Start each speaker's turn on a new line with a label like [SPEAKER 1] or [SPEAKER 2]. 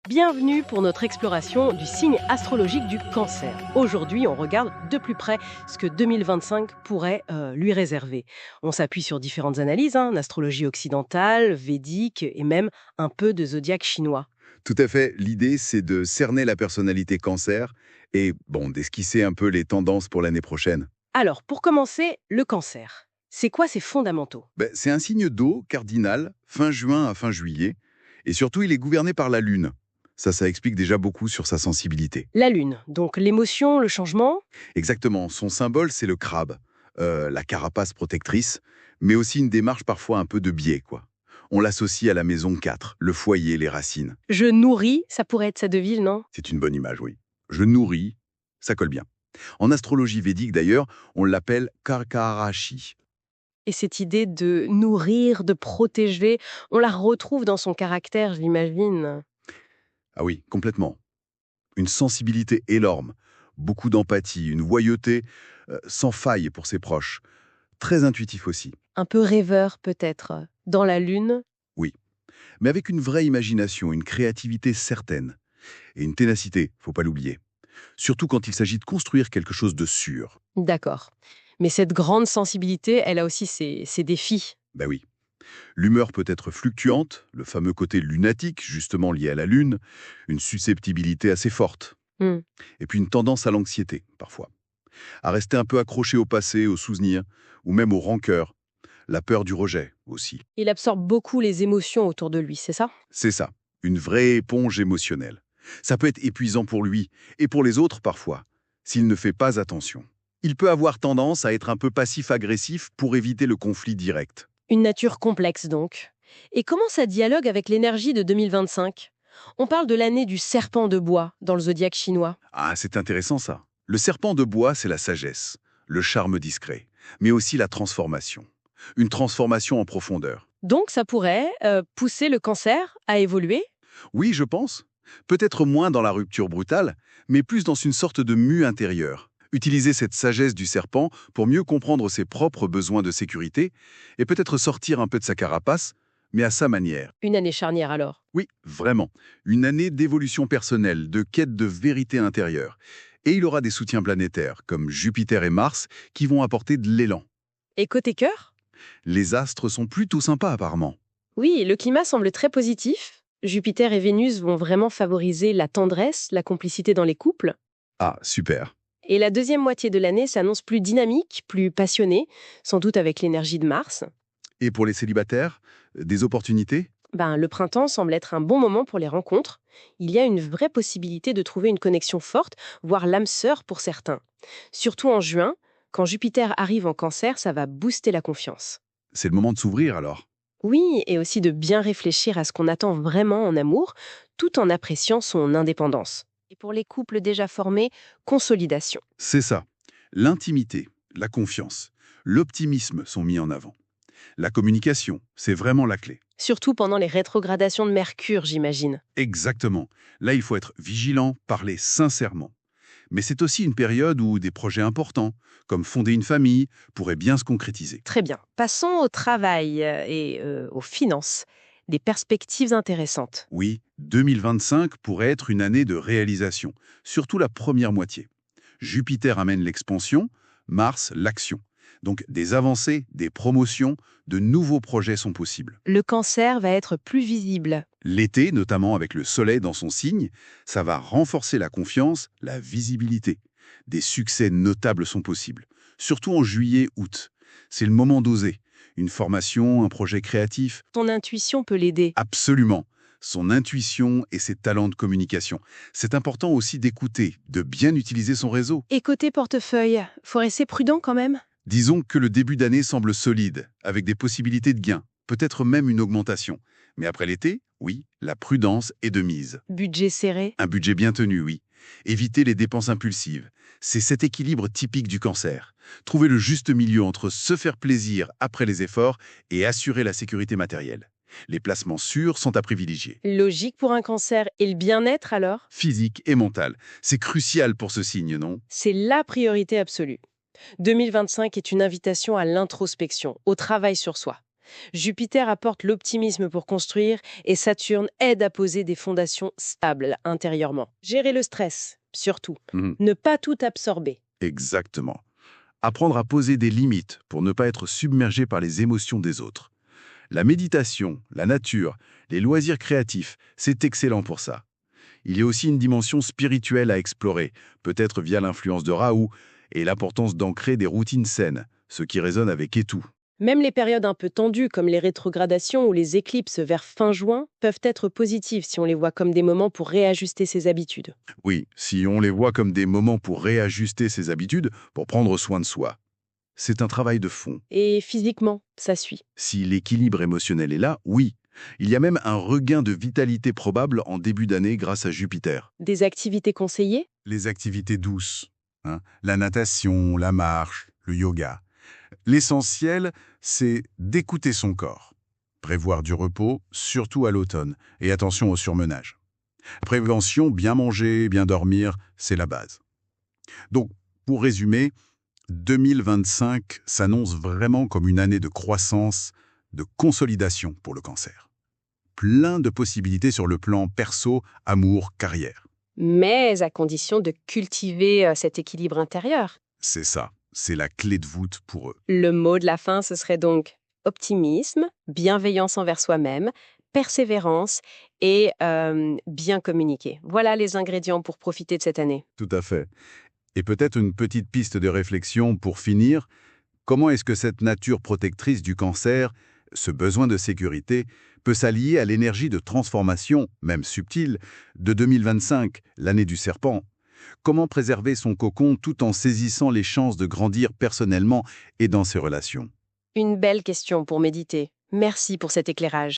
[SPEAKER 1] Bienvenue pour notre exploration du signe astrologique du Cancer. Aujourd'hui, on regarde de plus près ce que 2025 pourrait lui réserver. On s'appuie sur différentes analyses, astrologie occidentale, védique et même un peu de zodiaque chinois.
[SPEAKER 2] Tout à fait. L'idée, c'est de cerner la personnalité Cancer et, bon, d'esquisser un peu les tendances pour l'année prochaine.
[SPEAKER 1] Alors, pour commencer, le Cancer. C'est quoi ses fondamentaux?
[SPEAKER 2] C'est un signe d'eau cardinal, fin juin à fin juillet, et surtout, il est gouverné par la Lune. Ça explique déjà beaucoup sur sa sensibilité.
[SPEAKER 1] La Lune, donc l'émotion, le changement.
[SPEAKER 2] Exactement, son symbole, c'est le crabe, la carapace protectrice, mais aussi une démarche parfois un peu de biais, quoi. On l'associe à la maison 4, le foyer, les racines.
[SPEAKER 1] Je nourris, ça pourrait être sa devise, non?
[SPEAKER 2] C'est une bonne image, oui. Je nourris, ça colle bien. En astrologie védique, d'ailleurs, on l'appelle Karkarashi.
[SPEAKER 1] Et cette idée de nourrir, de protéger, on la retrouve dans son caractère, j'imagine.
[SPEAKER 2] Ah oui, complètement. Une sensibilité énorme, beaucoup d'empathie, une loyauté sans faille pour ses proches. Très intuitif aussi,
[SPEAKER 1] Un peu rêveur peut-être. Dans la Lune.
[SPEAKER 2] oui. Mais avec une vraie imagination, une créativité certaine. Et une ténacité, faut pas l'oublier. Surtout quand il s'agit de construire quelque chose de sûr.
[SPEAKER 1] D'accord. Mais cette grande sensibilité, elle a aussi ses défis.
[SPEAKER 2] Ben oui. L'humeur peut être fluctuante, le fameux côté lunatique, justement lié à la Lune, une susceptibilité assez forte.
[SPEAKER 1] Hmm.
[SPEAKER 2] Et puis une tendance à l'anxiété, parfois. À rester un peu accroché au passé, aux souvenirs, ou même aux rancœurs. La peur du rejet aussi.
[SPEAKER 1] Il absorbe beaucoup les émotions autour de lui, c'est ça?
[SPEAKER 2] C'est ça, une vraie éponge émotionnelle. Ça peut être épuisant pour lui, et pour les autres parfois, s'il ne fait pas attention. Il peut avoir tendance à être un peu passif-agressif pour éviter le conflit direct.
[SPEAKER 1] Une nature complexe donc. Et comment ça dialogue avec l'énergie de 2025? On parle de l'année du serpent de bois dans le zodiaque chinois.
[SPEAKER 2] Ah, c'est intéressant ça. Le serpent de bois, c'est la sagesse, le charme discret, mais aussi la transformation. Une transformation en profondeur.
[SPEAKER 1] Donc ça pourrait pousser le cancer à évoluer.
[SPEAKER 2] Oui, je pense. Peut-être moins dans la rupture brutale, mais plus dans une sorte de mue intérieure. Utiliser cette sagesse du serpent pour mieux comprendre ses propres besoins de sécurité et peut-être sortir un peu de sa carapace, mais à sa manière.
[SPEAKER 1] Une année charnière alors.
[SPEAKER 2] Oui, vraiment. Une année d'évolution personnelle, de quête de vérité intérieure. Et il aura des soutiens planétaires, comme Jupiter et Mars, qui vont apporter de l'élan.
[SPEAKER 1] Et côté cœur?
[SPEAKER 2] Les astres sont plutôt sympas apparemment.
[SPEAKER 1] Oui, le climat semble très positif. Jupiter et Vénus vont vraiment favoriser la tendresse, la complicité dans les couples.
[SPEAKER 2] Ah, super.
[SPEAKER 1] Et la deuxième moitié de l'année s'annonce plus dynamique, plus passionnée, sans doute avec l'énergie de Mars.
[SPEAKER 2] Et pour les célibataires, des opportunités?
[SPEAKER 1] Le printemps semble être un bon moment pour les rencontres. Il y a une vraie possibilité de trouver une connexion forte, voire l'âme sœur pour certains. Surtout en juin, quand Jupiter arrive en cancer, ça va booster la confiance.
[SPEAKER 2] C'est le moment de s'ouvrir alors.
[SPEAKER 1] Oui, et aussi de bien réfléchir à ce qu'on attend vraiment en amour, tout en appréciant son indépendance. Et pour les couples déjà formés, consolidation.
[SPEAKER 2] C'est ça. L'intimité, la confiance, l'optimisme sont mis en avant. La communication, c'est vraiment la clé.
[SPEAKER 1] Surtout pendant les rétrogradations de Mercure, j'imagine.
[SPEAKER 2] Exactement. Là, il faut être vigilant, parler sincèrement. Mais c'est aussi une période où des projets importants, comme fonder une famille, pourraient bien se concrétiser.
[SPEAKER 1] Très bien. Passons au travail et aux finances. Des perspectives intéressantes.
[SPEAKER 2] Oui, 2025 pourrait être une année de réalisation, surtout la première moitié. Jupiter amène l'expansion, Mars l'action. Donc des avancées, des promotions, de nouveaux projets sont possibles.
[SPEAKER 1] Le cancer va être plus visible.
[SPEAKER 2] L'été, notamment avec le soleil dans son signe, ça va renforcer la confiance, la visibilité. Des succès notables sont possibles, surtout en juillet-août. C'est le moment d'oser. Une formation, un projet créatif,
[SPEAKER 1] Ton intuition peut l'aider.
[SPEAKER 2] absolument. Son intuition et ses talents de communication. C'est important aussi d'écouter, de bien utiliser son réseau.
[SPEAKER 1] Et côté portefeuille, faut rester prudent quand même.
[SPEAKER 2] Disons que le début d'année semble solide, avec des possibilités de gains, peut-être même une augmentation. Mais après l'été, oui, la prudence est de mise.
[SPEAKER 1] Budget serré.
[SPEAKER 2] Un budget bien tenu, oui. Éviter les dépenses impulsives. C'est cet équilibre typique du cancer. Trouver le juste milieu entre se faire plaisir après les efforts et assurer la sécurité matérielle. Les placements sûrs sont à privilégier.
[SPEAKER 1] Logique pour un cancer. Et le bien-être alors?
[SPEAKER 2] Physique et mental. C'est crucial pour ce signe, non?
[SPEAKER 1] C'est la priorité absolue. 2025 est une invitation à l'introspection, au travail sur soi. Jupiter apporte l'optimisme pour construire et Saturne aide à poser des fondations stables intérieurement. Gérer le stress, surtout.
[SPEAKER 2] Mhm.
[SPEAKER 1] Ne pas tout absorber.
[SPEAKER 2] Exactement. Apprendre à poser des limites pour ne pas être submergé par les émotions des autres. La méditation, la nature, les loisirs créatifs, c'est excellent pour ça. Il y a aussi une dimension spirituelle à explorer, peut-être via l'influence de Raoult et l'importance d'ancrer des routines saines, ce qui résonne avec Ketu.
[SPEAKER 1] Même les périodes un peu tendues, comme les rétrogradations ou les éclipses vers fin juin, peuvent être positives si on les voit comme des moments pour réajuster ses habitudes.
[SPEAKER 2] Oui, si on les voit comme des moments pour réajuster ses habitudes, pour prendre soin de soi. C'est un travail de fond.
[SPEAKER 1] Et physiquement, ça suit.
[SPEAKER 2] Si l'équilibre émotionnel est là, oui. Il y a même un regain de vitalité probable en début d'année grâce à Jupiter.
[SPEAKER 1] Des activités conseillées?
[SPEAKER 2] Les activités douces, la natation, la marche, le yoga. L'essentiel, c'est d'écouter son corps. Prévoir du repos, surtout à l'automne, et attention au surmenage. Prévention, bien manger, bien dormir, c'est la base. Donc, pour résumer, 2025 s'annonce vraiment comme une année de croissance, de consolidation pour le cancer. Plein de possibilités sur le plan perso, amour, carrière.
[SPEAKER 1] Mais à condition de cultiver cet équilibre intérieur.
[SPEAKER 2] C'est ça, c'est la clé de voûte pour eux.
[SPEAKER 1] Le mot de la fin, ce serait donc optimisme, bienveillance envers soi-même, persévérance et bien communiquer. Voilà les ingrédients pour profiter de cette année.
[SPEAKER 2] Tout à fait. Et peut-être une petite piste de réflexion pour finir. Comment est-ce que cette nature protectrice du cancer, ce besoin de sécurité, peut s'allier à l'énergie de transformation, même subtile, de 2025, l'année du serpent? Comment préserver son cocon tout en saisissant les chances de grandir personnellement et dans ses relations?
[SPEAKER 1] Une belle question pour méditer. Merci pour cet éclairage.